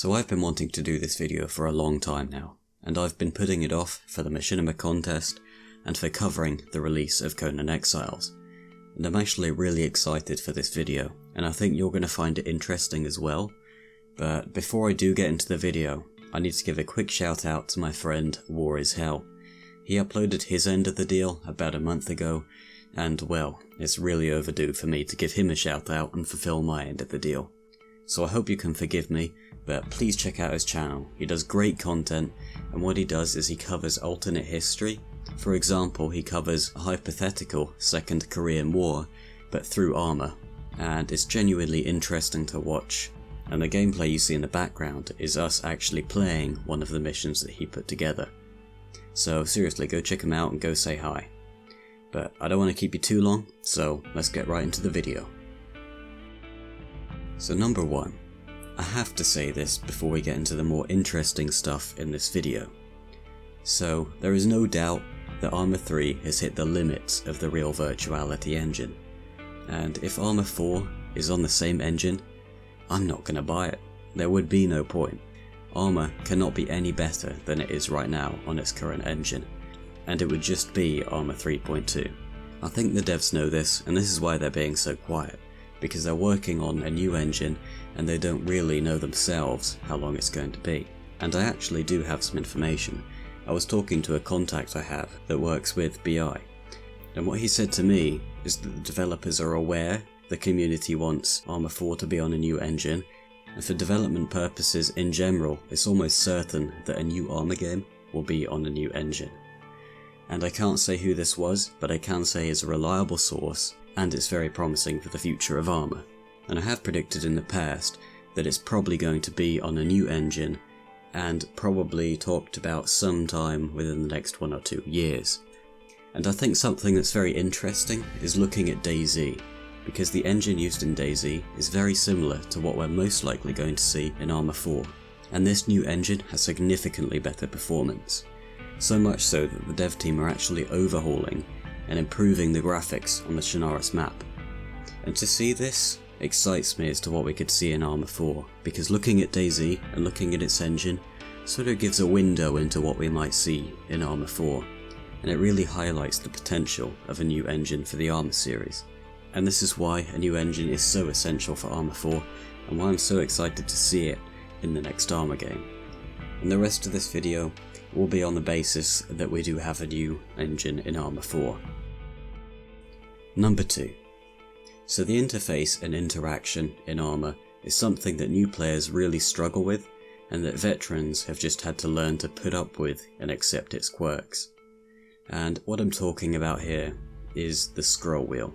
So I've been wanting to do this video for a long time now, and I've been putting it off for the Machinima contest and for covering the release of Conan Exiles. And I'm actually really excited for this video, and I think you're going to find it interesting as well. But before I do get into the video, I need to give a quick shout out to my friend War is Hell. He uploaded his end of the deal about a month ago, and well, it's really overdue for me to give him a shout out and fulfill my end of the deal. So I hope you can forgive me, but please check out his channel. He does great content, and what he does is he covers alternate history. For example, he covers a hypothetical Second Korean War, but through Arma, and it's genuinely interesting to watch. And the gameplay you see in the background is us actually playing one of the missions that he put together. So seriously, go check him out and go say hi. But I don't want to keep you too long, so let's get right into the video. So number 1. I have to say this before we get into the more interesting stuff in this video. So there is no doubt that Arma 3 has hit the limits of the real virtuality engine. And if Arma 4 is on the same engine, I'm not going to buy it. There would be no point. Arma cannot be any better than it is right now on its current engine, and it would just be Arma 3.2. I think the devs know this, and this is why they're being so quiet, because they're working on a new engine and they don't really know themselves how long it's going to be. And I actually do have some information. I was talking to a contact I have that works with BI, and what he said to me is that the developers are aware the community wants Arma 4 to be on a new engine, and for development purposes in general, it's almost certain that a new Arma game will be on a new engine. And I can't say who this was, but I can say it's a reliable source, and it's very promising for the future of Arma. And I have predicted in the past that it's probably going to be on a new engine, and probably talked about sometime within the next 1 or 2 years. And I think something that's very interesting is looking at DayZ, because the engine used in DayZ is very similar to what we're most likely going to see in Arma 4, and this new engine has significantly better performance. So much so that the dev team are actually overhauling and improving the graphics on the Chernarus map. And to see this excites me as to what we could see in Arma 4, because looking at DayZ and looking at its engine sort of gives a window into what we might see in Arma 4, and it really highlights the potential of a new engine for the Arma series. And this is why a new engine is so essential for Arma 4, and why I'm so excited to see it in the next Arma game. And the rest of this video will be on the basis that we do have a new engine in Arma 4. Number 2. So the interface and interaction in Arma is something that new players really struggle with, and that veterans have just had to learn to put up with and accept its quirks. And what I'm talking about here is the scroll wheel.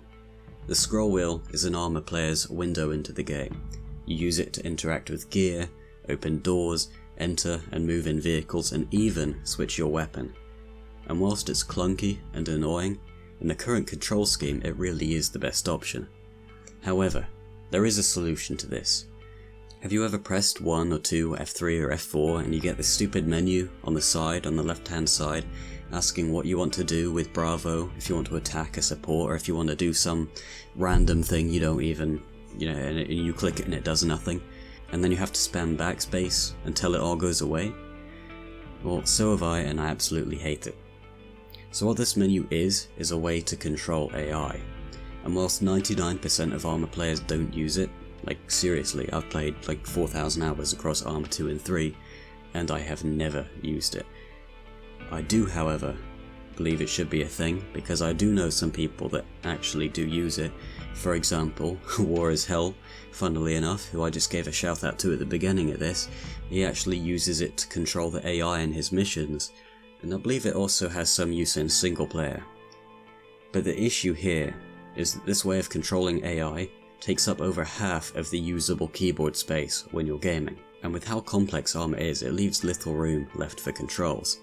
The scroll wheel is an Arma player's window into the game. You use it to interact with gear, open doors, enter and move in vehicles, and even switch your weapon. And whilst it's clunky and annoying, in the current control scheme it really is the best option. However, there is a solution to this. Have you ever pressed 1 or 2, F3 or F4 and you get this stupid menu on the side, on the left hand side, asking what you want to do with Bravo, if you want to attack a support, or if you want to do some random thing you don't even, and you click it and it does nothing, and then you have to spam backspace until it all goes away? Well, so have I, and I absolutely hate it. So what this menu is a way to control AI. And whilst 99% of Arma players don't use it, like seriously, I've played like 4,000 hours across Arma 2 and 3, and I have never used it. I do, however, believe it should be a thing, because I do know some people that actually do use it. For example, War is Hell, funnily enough, who I just gave a shout out to at the beginning of this. He actually uses it to control the AI in his missions, and I believe it also has some use in single player. But the issue here is that this way of controlling AI takes up over half of the usable keyboard space when you're gaming, and with how complex Arma is, it leaves little room left for controls.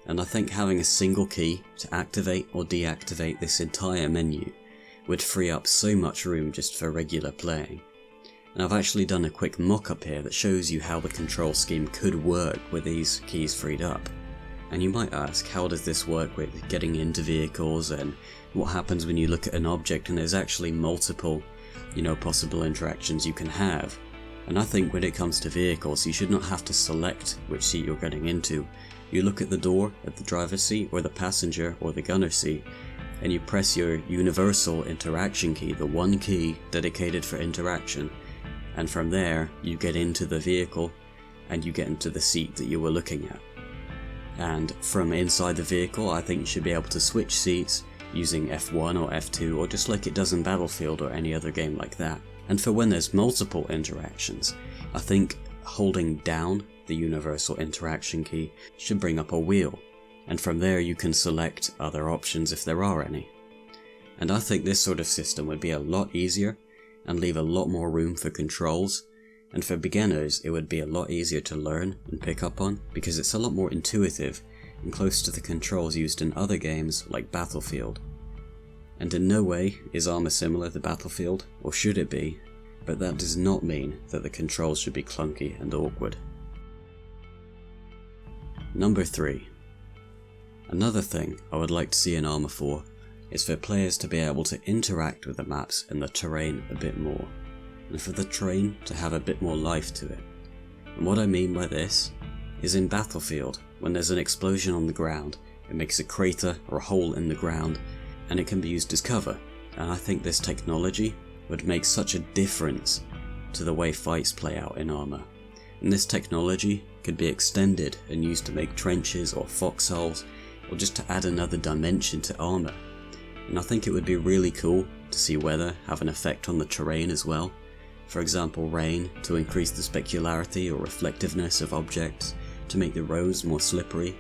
And I think having a single key to activate or deactivate this entire menu would free up so much room just for regular playing. And I've actually done a quick mock-up here that shows you how the control scheme could work with these keys freed up. And you might ask, how does this work with getting into vehicles, and what happens when you look at an object and there's actually multiple, possible interactions you can have? And I think when it comes to vehicles, you should not have to select which seat you're getting into. You look at the door at the driver's seat or the passenger or the gunner seat, and you press your universal interaction key, the one key dedicated for interaction, and from there you get into the vehicle and you get into the seat that you were looking at. And from inside the vehicle, I think you should be able to switch seats using F1 or F2, or just like it does in Battlefield or any other game like that. And for when there's multiple interactions, I think holding down the universal interaction key should bring up a wheel, and from there you can select other options if there are any. And I think this sort of system would be a lot easier and leave a lot more room for controls, and for beginners it would be a lot easier to learn and pick up on, because it's a lot more intuitive and close to the controls used in other games like Battlefield. And in no way is Arma similar to Battlefield, or should it be, but that does not mean that the controls should be clunky and awkward. Number 3. Another thing I would like to see in Arma 4 is for players to be able to interact with the maps and the terrain a bit more, and for the terrain to have a bit more life to it. And what I mean by this is in Battlefield, when there's an explosion on the ground, it makes a crater or a hole in the ground, and it can be used as cover. And I think this technology would make such a difference to the way fights play out in Arma. And this technology could be extended and used to make trenches or foxholes, or just to add another dimension to Arma. And I think it would be really cool to see weather have an effect on the terrain as well. For example, rain to increase the specularity or reflectiveness of objects, to make the roads more slippery,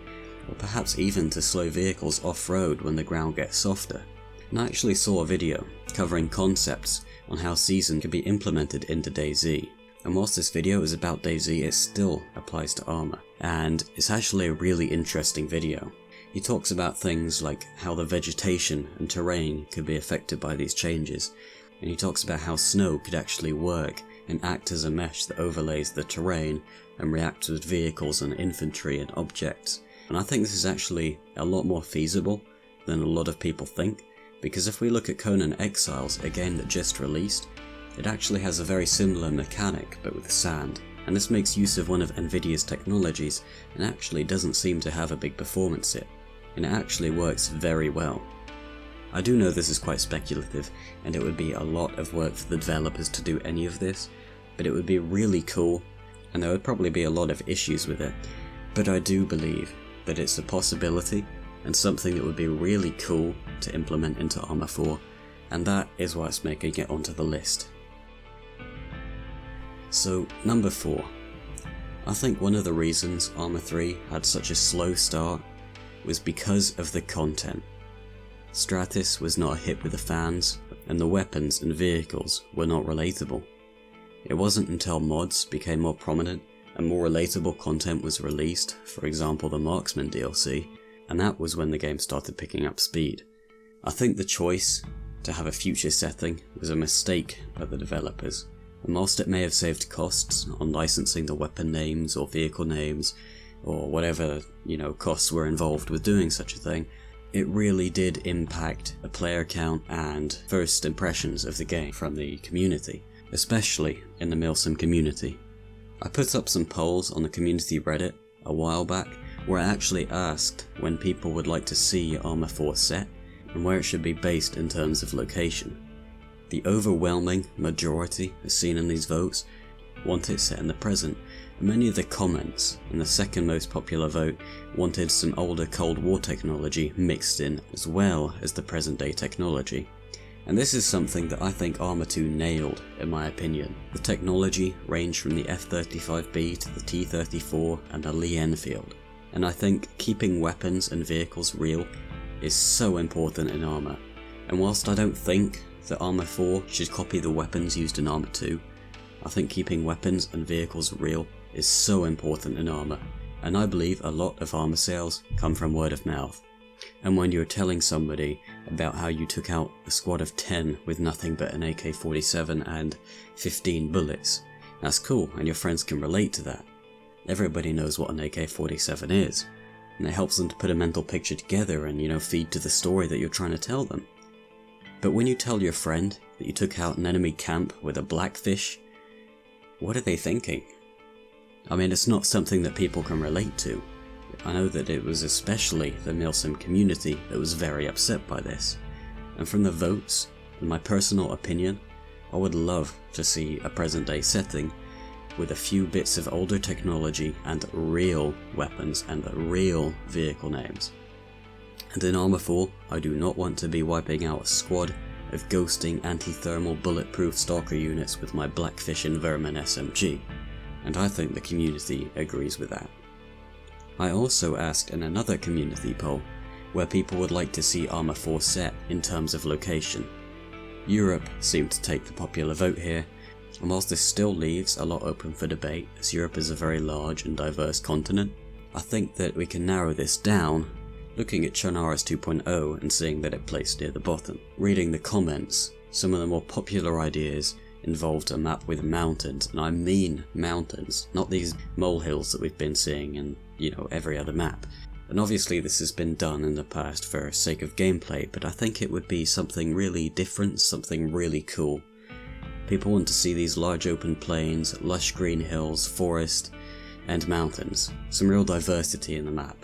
or perhaps even to slow vehicles off-road when the ground gets softer. And I actually saw a video covering concepts on how Season can be implemented into DayZ. And whilst this video is about DayZ, it still applies to Arma, and it's actually a really interesting video. He talks about things like how the vegetation and terrain could be affected by these changes, and he talks about how snow could actually work and act as a mesh that overlays the terrain and reacts with vehicles and infantry and objects. And I think this is actually a lot more feasible than a lot of people think, because if we look at Conan Exiles, a game that just released, it actually has a very similar mechanic but with sand, and this makes use of one of Nvidia's technologies and actually doesn't seem to have a big performance hit, and it actually works very well. I do know this is quite speculative and it would be a lot of work for the developers to do any of this, but it would be really cool, and there would probably be a lot of issues with it, but I do believe that it's a possibility and something that would be really cool to implement into Arma 4, and that is what's making it onto the list. So, number 4. I think one of the reasons Arma 3 had such a slow start was because of the content. Stratis was not a hit with the fans, and the weapons and vehicles were not relatable. It wasn't until mods became more prominent and more relatable content was released, for example the Marksman DLC, and that was when the game started picking up speed. I think the choice to have a future setting was a mistake by the developers, and whilst it may have saved costs on licensing the weapon names or vehicle names, or whatever, costs were involved with doing such a thing, it really did impact the player count and first impressions of the game from the community, especially in the Milsim community. I put up some polls on the community Reddit a while back where I actually asked when people would like to see Arma 4 set and where it should be based in terms of location. The overwhelming majority, as seen in these votes, want it set in the present, and many of the comments in the second most popular vote wanted some older Cold War technology mixed in as well as the present day technology. And this is something that I think Arma 2 nailed, in my opinion. The technology ranged from the F-35B to the T-34 and the Lee Enfield, and I think keeping weapons and vehicles real is so important in Arma. And whilst I don't think that Arma 4 should copy the weapons used in Arma 2, I think keeping weapons and vehicles real is so important in Arma, and I believe a lot of Arma sales come from word of mouth. And when you're telling somebody about how you took out a squad of 10 with nothing but an AK-47 and 15 bullets, that's cool, and your friends can relate to that. Everybody knows what an AK-47 is, and it helps them to put a mental picture together and, feed to the story that you're trying to tell them. But when you tell your friend that you took out an enemy camp with a blackfish, what are they thinking? I mean, it's not something that people can relate to. I know that it was especially the milsim community that was very upset by this. And from the votes, in my personal opinion, I would love to see a present day setting with a few bits of older technology and real weapons and real vehicle names. And in Arma 4, I do not want to be wiping out a squad of ghosting anti-thermal bulletproof stalker units with my Blackfish and Vermin SMG, and I think the community agrees with that. I also asked in another community poll where people would like to see Arma 4 set in terms of location. Europe seemed to take the popular vote here, and whilst this still leaves a lot open for debate as Europe is a very large and diverse continent, I think that we can narrow this down looking at Chernarus 2.0 and seeing that it placed near the bottom. Reading the comments, some of the more popular ideas involved a map with mountains, and I mean mountains, not these molehills that we've been seeing in, every other map. And obviously this has been done in the past for sake of gameplay, but I think it would be something really different, something really cool. People want to see these large open plains, lush green hills, forest, and mountains. Some real diversity in the map.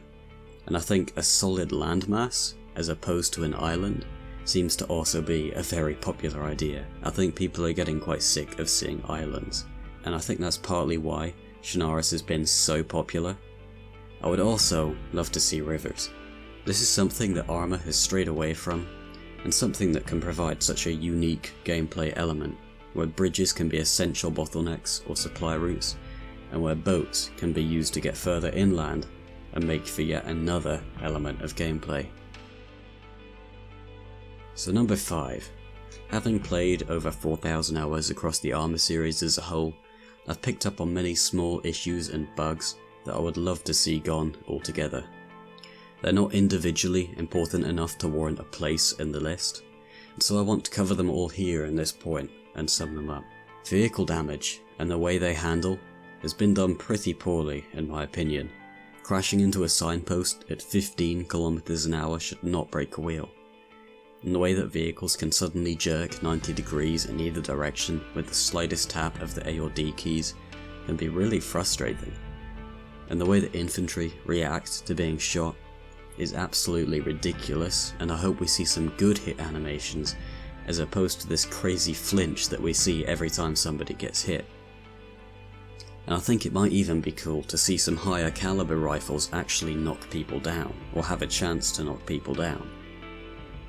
And I think a solid landmass, as opposed to an island, seems to also be a very popular idea. I think people are getting quite sick of seeing islands, and I think that's partly why Chernarus has been so popular. I would also love to see rivers. This is something that Arma has strayed away from, and something that can provide such a unique gameplay element, where bridges can be essential bottlenecks or supply routes, and where boats can be used to get further inland and make for yet another element of gameplay. So number 5. Having played over 4,000 hours across the Arma series as a whole, I've picked up on many small issues and bugs that I would love to see gone altogether. They're not individually important enough to warrant a place in the list, and so I want to cover them all here in this point and sum them up. Vehicle damage and the way they handle has been done pretty poorly in my opinion. Crashing into a signpost at 15 km an hour should not break a wheel. And the way that vehicles can suddenly jerk 90 degrees in either direction with the slightest tap of the A or D keys can be really frustrating. And the way that infantry react to being shot is absolutely ridiculous, and I hope we see some good hit animations as opposed to this crazy flinch that we see every time somebody gets hit. And I think it might even be cool to see some higher caliber rifles actually knock people down, or have a chance to knock people down.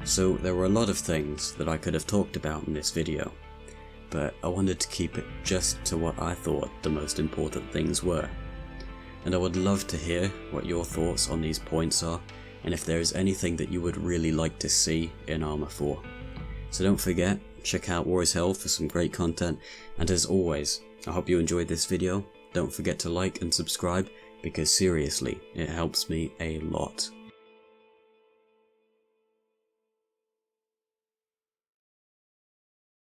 So there were a lot of things that I could have talked about in this video, but I wanted to keep it just to what I thought the most important things were. And I would love to hear what your thoughts on these points are, and if there is anything that you would really like to see in Arma 4. So don't forget, check out War is Hell for some great content, and as always, I hope you enjoyed this video. Don't forget to like and subscribe, because seriously, it helps me a lot.